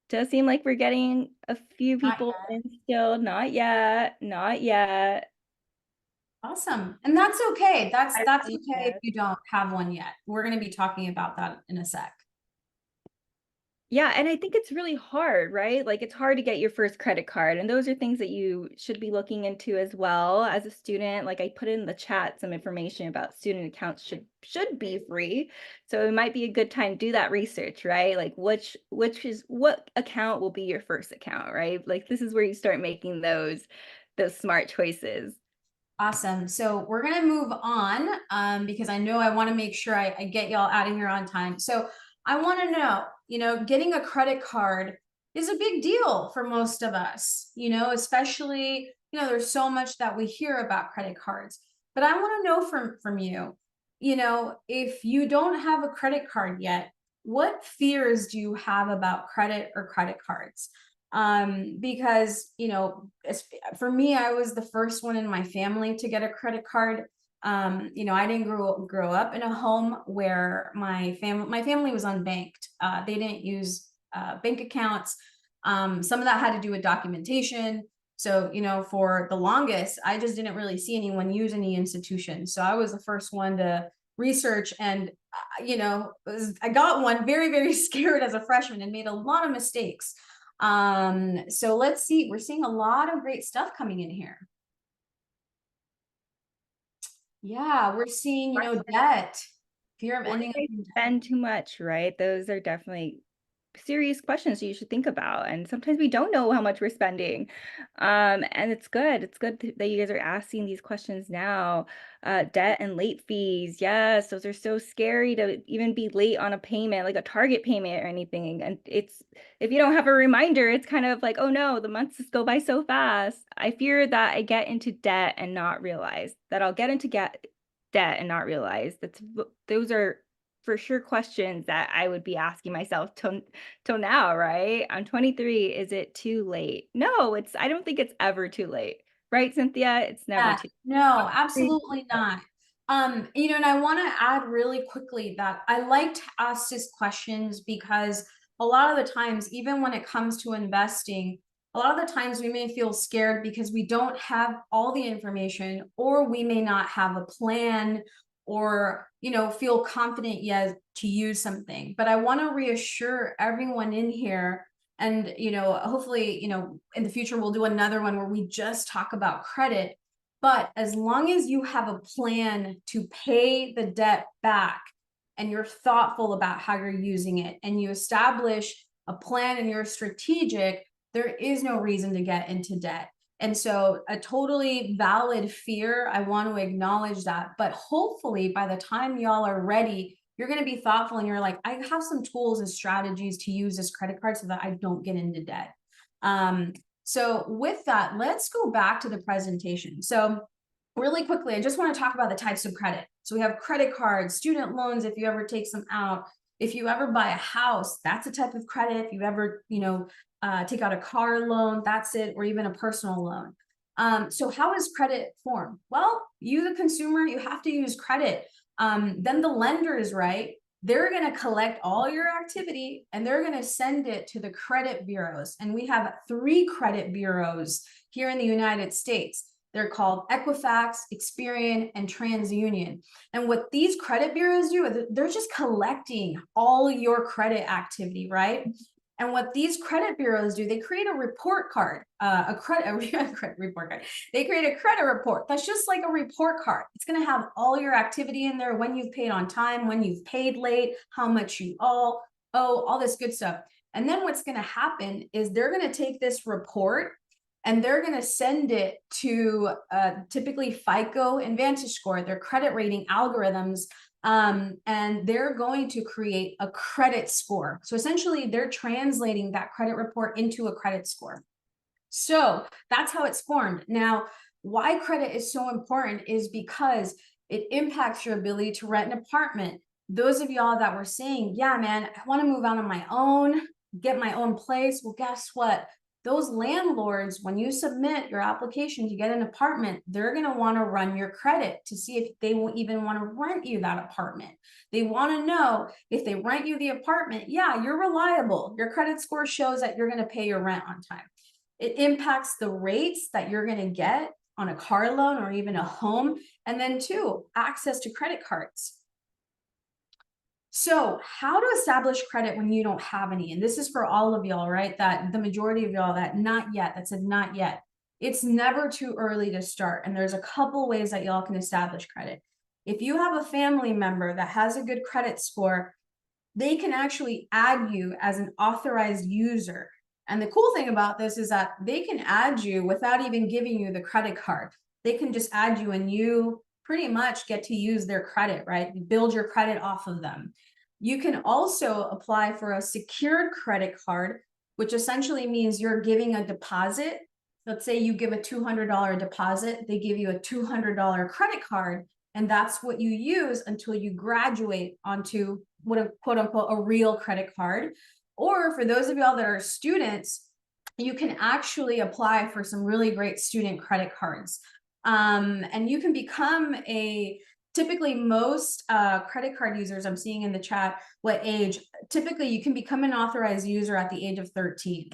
Does seem like we're getting a few people in still. Not yet. Awesome. And that's okay. That's okay if you don't have one yet. We're going to be talking about that in a sec. Yeah, and I think it's really hard, right? Like it's hard to get your first credit card, and those are things that you should be looking into as well as a student. Like I put in the chat some information about student accounts should be free. So it might be a good time to do that research, right? Like which is what account will be your first account, right? Like this is where you start making those smart choices. Awesome. So we're going to move on because I know I want to make sure I get y'all out of here on time. So I want to know, getting a credit card is a big deal for most of us, especially, there's so much that we hear about credit cards. But I want to know from you, if you don't have a credit card yet, what fears do you have about credit or credit cards? Because, for me, I was the first one in my family to get a credit card. I didn't grow up in a home where my family was unbanked. They didn't use bank accounts. Some of that had to do with documentation. So, for the longest, I just didn't really see anyone use any institution. So I was the first one to research, and I got one very, very scared as a freshman and made a lot of mistakes. So let's see, we're seeing a lot of great stuff coming in here. Yeah, we're seeing, debt, fear of ending up in debt. Spend too much, right? Those are definitely serious questions you should think about. And sometimes we don't know how much we're spending. And it's good. It's good that you guys are asking these questions now. Debt and late fees. Yes, those are so scary to even be late on a payment, like a Target payment or anything. And it's, if you don't have a reminder, it's kind of like, oh no, the months just go by so fast. I fear that I get into debt and not realize that I'll get into debt and not realize those are for sure questions that I would be asking myself till now, right? I'm 23. Is it too late? No, I don't think it's ever too late. Right, Cynthia? It's never too late. No, absolutely not. You know, and I want to add really quickly that I like to ask these questions because a lot of the times, even when it comes to investing, a lot of the times we may feel scared because we don't have all the information, or we may not have a plan, or, you know, feel confident yet to use something. But I want to reassure everyone in here, and, you know, hopefully, you know, in the future, we'll do another one where we just talk about credit. But as long as you have a plan to pay the debt back, and you're thoughtful about how you're using it, and you establish a plan and you're strategic, there is no reason to get into debt. And so a totally valid fear, I want to acknowledge that. But hopefully by the time y'all are ready, you're going to be thoughtful and you're like, I have some tools and strategies to use this credit card so that I don't get into debt. So with that, let's go back to the presentation. So really quickly, I just want to talk about the types of credit. So we have credit cards, student loans, if you ever take some out. If you ever buy a house, that's a type of credit. If you ever, you know, take out a car loan, that's it, or even a personal loan. So how is credit formed? Well, you, the consumer, you have to use credit. Then the lenders, right? They're going to collect all your activity and they're going to send it to the credit bureaus. And we have 3 credit bureaus here in the United States. They're called Equifax, Experian, and TransUnion. And what these credit bureaus do, they're just collecting all your credit activity, right? And what these credit bureaus do, they create a report card, a credit report card. They create a credit report that's just like a report card. It's going to have all your activity in there, when you've paid on time, when you've paid late, how much you owe, all this good stuff. And then what's going to happen is they're going to take this report and they're going to send it to typically FICO and VantageScore, their credit rating algorithms. And they're going to create a credit score. So essentially, they're translating that credit report into a credit score. So that's how it's formed. Now, why credit is so important is because it impacts your ability to rent an apartment. Those of y'all that were saying, yeah, man, I want to move out on my own, get my own place. Well, guess what? Those landlords, when you submit your application to get an apartment, they're going to want to run your credit to see if they will even want to rent you that apartment. They want to know if they rent you the apartment, yeah, you're reliable. Your credit score shows that you're going to pay your rent on time. It impacts the rates that you're going to get on a car loan or even a home. And then 2, access to credit cards. So how to establish credit when you don't have any? And this is for all of y'all, right? That the majority of y'all that said not yet. It's never too early to start. And there's a couple ways that y'all can establish credit. If you have a family member that has a good credit score, they can actually add you as an authorized user. And the cool thing about this is that they can add you without even giving you the credit card. They can just add you and you pretty much get to use their credit, right? You build your credit off of them. You can also apply for a secured credit card, which essentially means you're giving a deposit. Let's say you give a $200 deposit, they give you a $200 credit card, and that's what you use until you graduate onto what a quote unquote a real credit card. Or for those of y'all that are students, you can actually apply for some really great student credit cards. And you can become typically most credit card users I'm seeing in the chat, what age? Typically you can become an authorized user at the age of 13.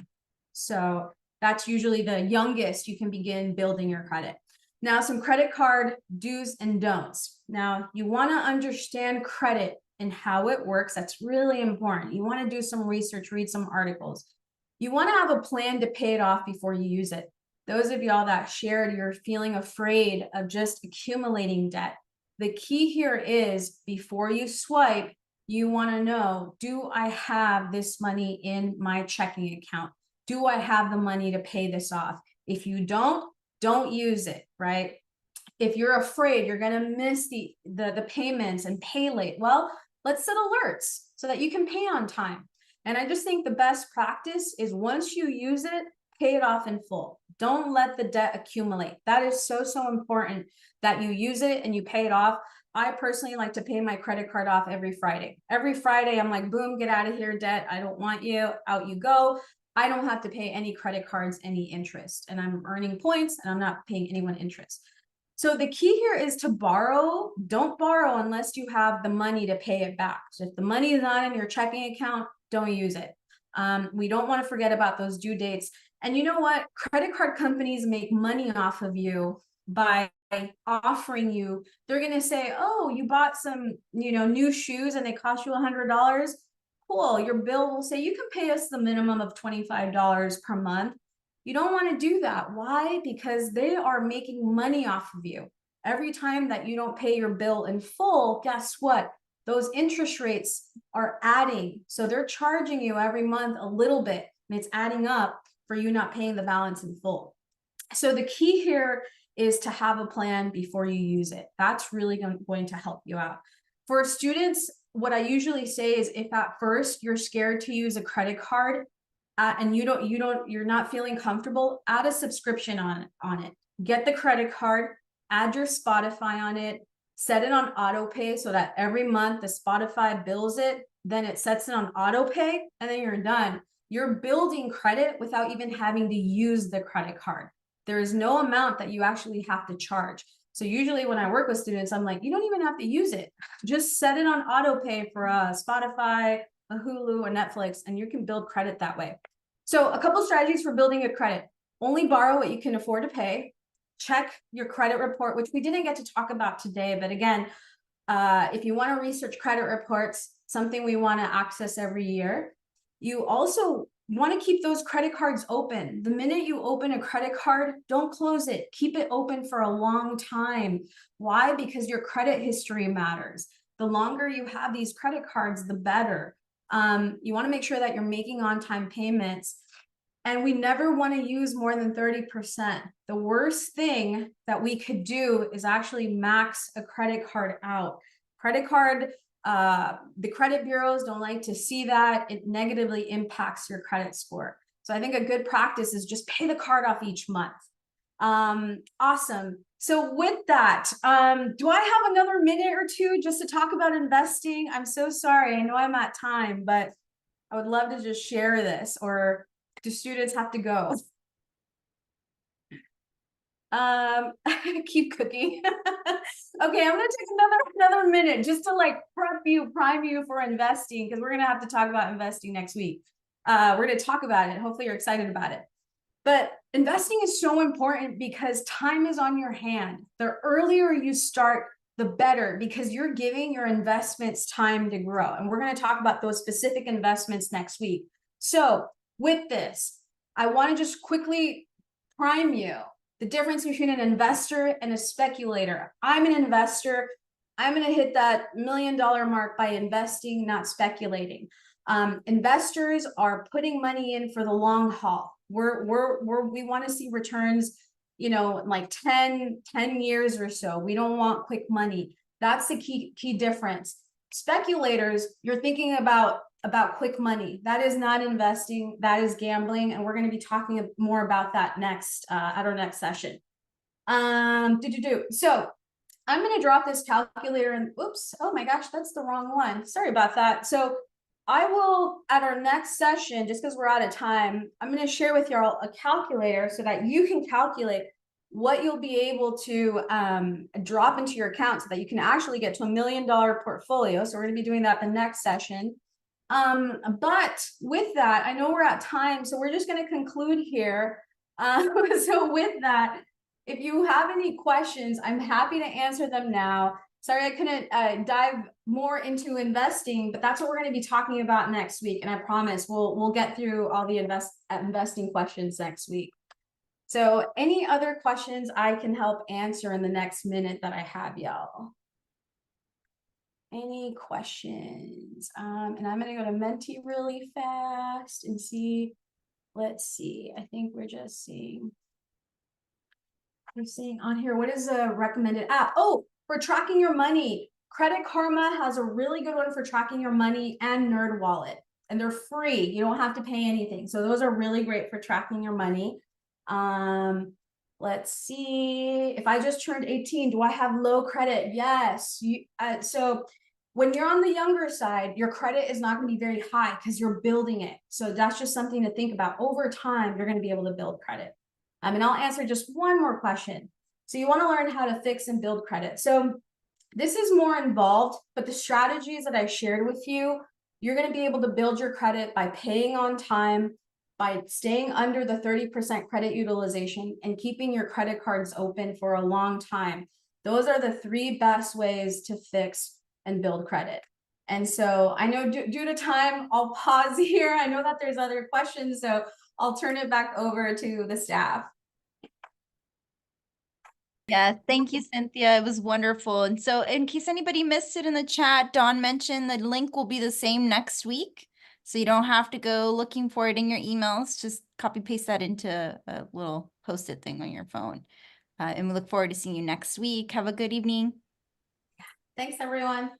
So that's usually the youngest you can begin building your credit. Now, some credit card do's and don'ts. Now, you want to understand credit and how it works. That's really important. You want to do some research, read some articles. You want to have a plan to pay it off before you use it. Those of y'all that shared, you're feeling afraid of just accumulating debt. The key here is before you swipe, you want to know, do I have this money in my checking account? Do I have the money to pay this off? If you don't use it, right? If you're afraid you're going to miss the payments and pay late, well, let's set alerts so that you can pay on time. And I just think the best practice is once you use it, pay it off in full. Don't let the debt accumulate. That is so important that you use it and you pay it off. I personally like to pay my credit card off every Friday. Every Friday, I'm like, boom, get out of here, debt. I don't want you. Out you go. I don't have to pay any credit cards, any interest, and I'm earning points and I'm not paying anyone interest. So the key here is to borrow. Don't borrow unless you have the money to pay it back. So if the money is not in your checking account, don't use it. We don't want to forget about those due dates. And you know what? Credit card companies make money off of you by offering you. They're going to say, oh, you bought some, new shoes and they cost you $100. Cool. Your bill will say you can pay us the minimum of $25 per month. You don't want to do that. Why? Because they are making money off of you. Every time that you don't pay your bill in full, guess what? Those interest rates are adding. So they're charging you every month a little bit, and it's adding up for you not paying the balance in full. So the key here is to have a plan before you use it. That's really going to help you out. For students, what I usually say is if at first you're scared to use a credit card, and you're not feeling comfortable, add a subscription on it. Get the credit card, add your Spotify on it, set it on auto pay so that every month the Spotify bills it, then it sets it on auto pay, and then you're done. You're building credit without even having to use the credit card. There is no amount that you actually have to charge. So usually when I work with students, I'm like, you don't even have to use it. Just set it on auto pay for Spotify, a Hulu, or Netflix, and you can build credit that way. So a couple strategies for building a credit. Only borrow what you can afford to pay. Check your credit report, which we didn't get to talk about today. But again, if you want to research credit reports, something we want to access every year, you also want to keep those credit cards open. The minute you open a credit card, don't close it. Keep it open for a long time. Why? Because your credit history matters. The longer you have these credit cards, the better. You want to make sure that you're making on-time payments, and we never want to use more than 30%. The worst thing that we could do is actually max a credit card out. The credit bureaus don't like to see that. It negatively impacts your credit score. So I think a good practice is just pay the card off each month. Awesome. So with that, do I have another minute or two just to talk about investing? I'm so sorry. I know I'm at time, but I would love to just share this, or do students have to go? Keep cooking. Okay, I'm gonna take another minute just to like prime you for investing, because we're gonna have to talk about investing next week. We're gonna talk about it. Hopefully you're excited about it. But investing is so important because time is on your hand. The earlier you start, the better, because you're giving your investments time to grow. And we're going to talk about those specific investments next week. So with this, I want to just quickly prime you the difference between an investor and a speculator. I'm an investor. I'm going to hit that $1 million mark by investing, not speculating. Investors are putting money in for the long haul. We want to see returns, like 10 years or so. We don't want quick money. That's the key difference. Speculators, you're thinking about quick money. That is not investing, that is gambling. And we're going to be talking more about that next at our next session. So I'm going to drop this calculator and oops, oh my gosh, that's the wrong one. Sorry about that. So I will, at our next session, just because we're out of time, I'm going to share with y'all a calculator so that you can calculate what you'll be able to drop into your account so that you can actually get to $1 million portfolio. So we're going to be doing that the next session. But with that, I know we're at time, so we're just going to conclude here. So with that, if you have any questions, I'm happy to answer them now. Sorry, I couldn't dive more into investing, but that's what we're going to be talking about next week. And I promise we'll get through all the investing questions next week. So any other questions I can help answer in the next minute that I have, y'all? Any questions? And I'm gonna go to Menti really fast and see. Let's see. I think we're just seeing. We're seeing on here, what is a recommended app? Oh, for tracking your money. Credit Karma has a really good one for tracking your money, and NerdWallet. And they're free. You don't have to pay anything. So those are really great for tracking your money. Let's see. If I just turned 18, do I have low credit? Yes. So when you're on the younger side, your credit is not going to be very high because you're building it. So that's just something to think about. Over time, you're going to be able to build credit. And I'll answer just one more question. So you want to learn how to fix and build credit. So this is more involved, but the strategies that I shared with you, you're going to be able to build your credit by paying on time, by staying under the 30% credit utilization, and keeping your credit cards open for a long time. Those are the 3 best ways to fix and build credit. And so I know due to time, I'll pause here. I know that there's other questions, so I'll turn it back over to the staff. Yeah, thank you, Cynthia. It was wonderful. And so in case anybody missed it in the chat, Dawn mentioned the link will be the same next week. So you don't have to go looking for it in your emails. Just copy paste that into a little post-it thing on your phone. And we look forward to seeing you next week. Have a good evening. Thanks, everyone.